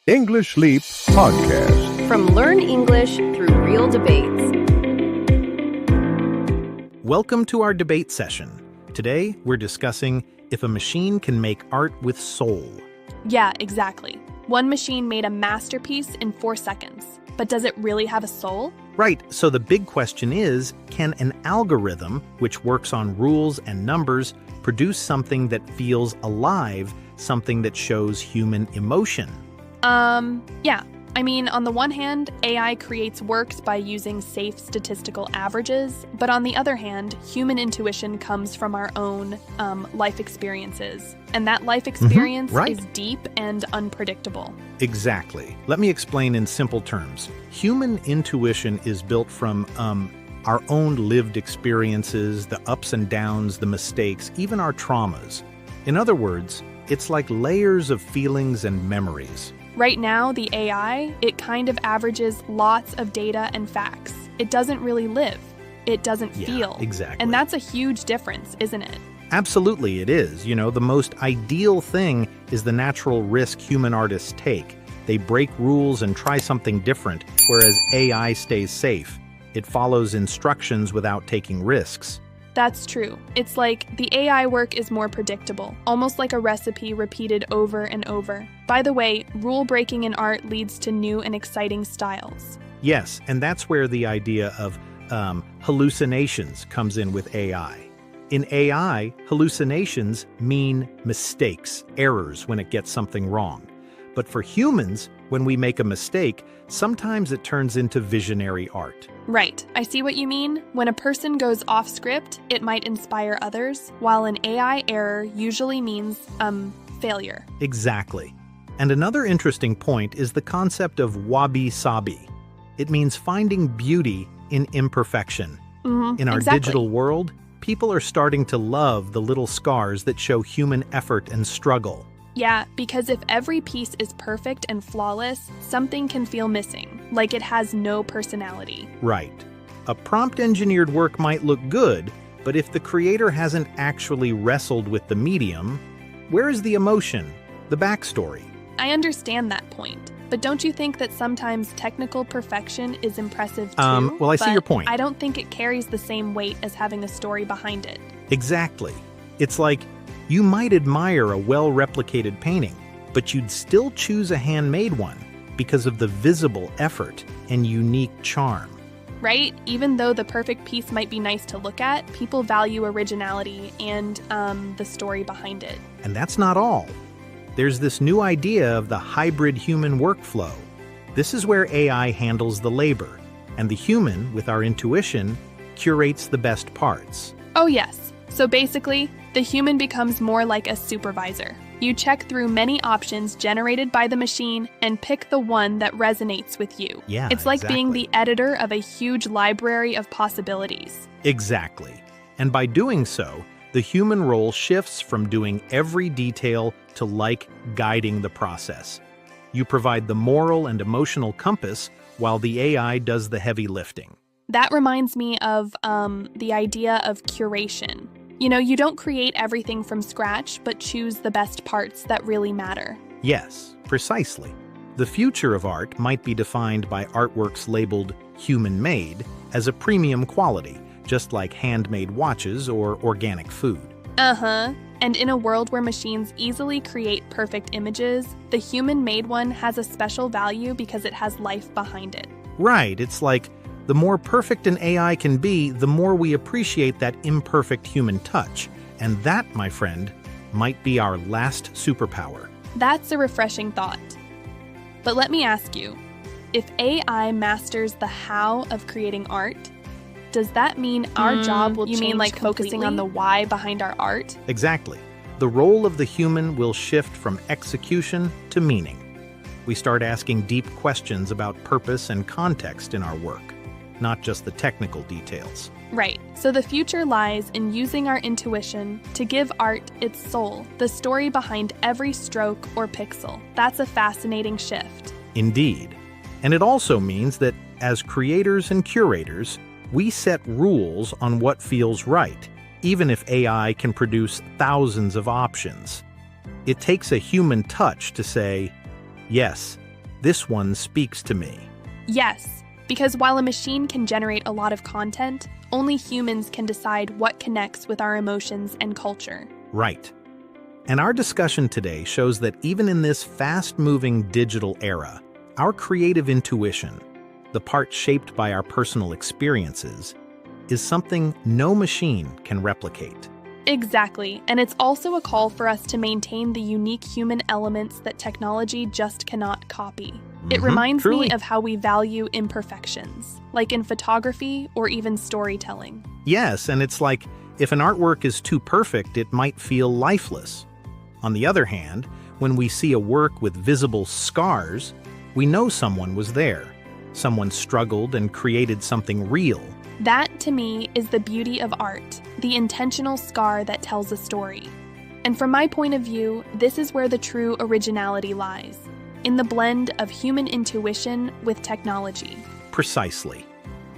English Leap Podcast. From Learn English through real debates. Welcome to our debate session. Today, we're discussing if a machine can make art with soul. Yeah, exactly. One machine made a masterpiece in 4 seconds. But does it really have a soul? Right, so the big question is, can an algorithm, which works on rules and numbers, produce something that feels alive, something that shows human emotion? Yeah. I mean, on the one hand, AI creates works by using safe statistical averages, but on the other hand, human intuition comes from our own life experiences. And that life experience right. is deep and unpredictable. Exactly. Let me explain in simple terms. Human intuition is built from our own lived experiences, the ups and downs, the mistakes, even our traumas. In other words, it's like layers of feelings and memories. Right now, the AI, it kind of averages lots of data and facts. It doesn't really live. It doesn't feel. Exactly. And that's a huge difference, isn't it? Absolutely it is. You know, the most ideal thing is the natural risk human artists take. They break rules and try something different, whereas AI stays safe. It follows instructions without taking risks. That's true. It's like the AI work is more predictable, almost like a recipe repeated over and over. By the way, rule breaking in art leads to new and exciting styles. Yes, and that's where the idea of hallucinations comes in with AI. In AI, hallucinations mean mistakes, errors when it gets something wrong. But for humans, when we make a mistake, sometimes it turns into visionary art. Right, I see what you mean. When a person goes off script, it might inspire others, while an AI error usually means, failure. Exactly. And another interesting point is the concept of wabi-sabi. It means finding beauty in imperfection. In our digital world, people are starting to love the little scars that show human effort and struggle. Yeah, because if every piece is perfect and flawless, something can feel missing, like it has no personality. Right. A prompt-engineered work might look good, but if the creator hasn't actually wrestled with the medium, where is the emotion, the backstory? I understand that point, but don't you think that sometimes technical perfection is impressive too? Well, I see your point. I don't think it carries the same weight as having a story behind it. Exactly. It's like, you might admire a well-replicated painting, but you'd still choose a handmade one because of the visible effort and unique charm. Right? Even though the perfect piece might be nice to look at, people value originality and the story behind it. And that's not all. There's this new idea of the hybrid human workflow. This is where AI handles the labor, and the human, with our intuition, curates the best parts. Oh yes. So basically, the human becomes more like a supervisor. You check through many options generated by the machine and pick the one that resonates with you. Yeah, it's like being exactly. the editor of a huge library of possibilities. Exactly. And by doing so, the human role shifts from doing every detail to guiding the process. You provide the moral and emotional compass while the AI does the heavy lifting. That reminds me of the idea of curation. You know, you don't create everything from scratch, but choose the best parts that really matter. Yes, precisely. The future of art might be defined by artworks labeled human-made as a premium quality, just like handmade watches or organic food. And in a world where machines easily create perfect images, the human-made one has a special value because it has life behind it. Right, it's like the more perfect an AI can be, the more we appreciate that imperfect human touch. And that, my friend, might be our last superpower. That's a refreshing thought. But let me ask you, if AI masters the how of creating art, does that mean our job will change completely? You mean like focusing on the why behind our art? Exactly. The role of the human will shift from execution to meaning. We start asking deep questions about purpose and context in our work, not just the technical details. Right. So the future lies in using our intuition to give art its soul, the story behind every stroke or pixel. That's a fascinating shift. Indeed. And it also means that as creators and curators, we set rules on what feels right, even if AI can produce thousands of options. It takes a human touch to say, yes, This one speaks to me. Yes, because while a machine can generate a lot of content, only humans can decide what connects with our emotions and culture. Right. And our discussion today shows that even in this fast-moving digital era, our creative intuition, the part shaped by our personal experiences, is something no machine can replicate. Exactly, and it's also a call for us to maintain the unique human elements that technology just cannot copy. It reminds truly. me of how we value imperfections, like in photography or even storytelling. Yes, and it's like, if an artwork is too perfect, it might feel lifeless. On the other hand, when we see a work with visible scars, we know someone was there. Someone struggled and created something real. That, to me, is the beauty of art, the intentional scar that tells a story. And from my point of view, this is where the true originality lies, in the blend of human intuition with technology. Precisely.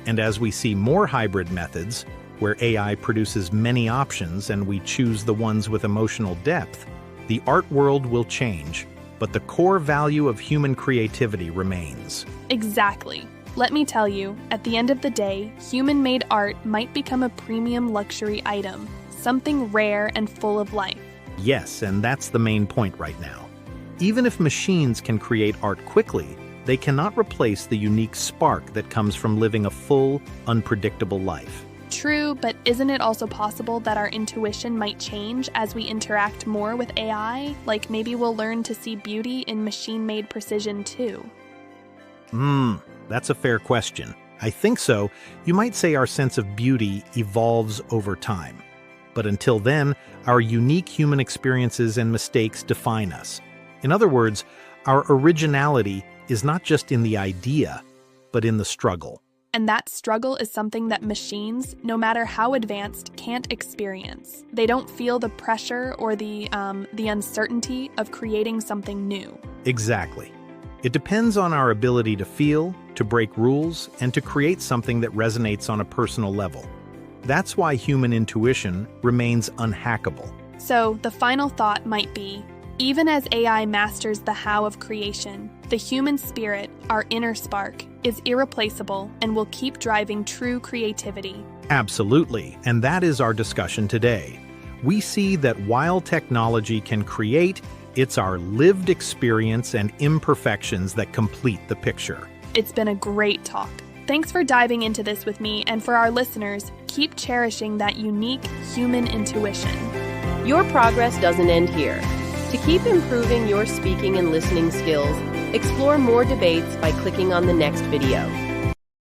And as we see more hybrid methods, where AI produces many options and we choose the ones with emotional depth, the art world will change, but the core value of human creativity remains. Exactly. Let me tell you, at the end of the day, human-made art might become a premium luxury item, something rare and full of life. Yes, and that's the main point right now. Even if machines can create art quickly, they cannot replace the unique spark that comes from living a full, unpredictable life. True, but isn't it also possible that our intuition might change as we interact more with AI? Like maybe we'll learn to see beauty in machine-made precision too. That's a fair question. I think so. You might say our sense of beauty evolves over time. But until then, our unique human experiences and mistakes define us. In other words, our originality is not just in the idea, but in the struggle. And that struggle is something that machines, no matter how advanced, can't experience. They don't feel the pressure or the uncertainty of creating something new. Exactly. It depends on our ability to feel, to break rules, and to create something that resonates on a personal level. That's why human intuition remains unhackable. So the final thought might be, even as AI masters the how of creation, the human spirit, our inner spark, is irreplaceable and will keep driving true creativity. Absolutely, and that is our discussion today. We see that while technology can create, it's our lived experience and imperfections that complete the picture. It's been a great talk. Thanks for diving into this with me, and for our listeners, keep cherishing that unique human intuition. Your progress doesn't end here. To keep improving your speaking and listening skills, explore more debates by clicking on the next video.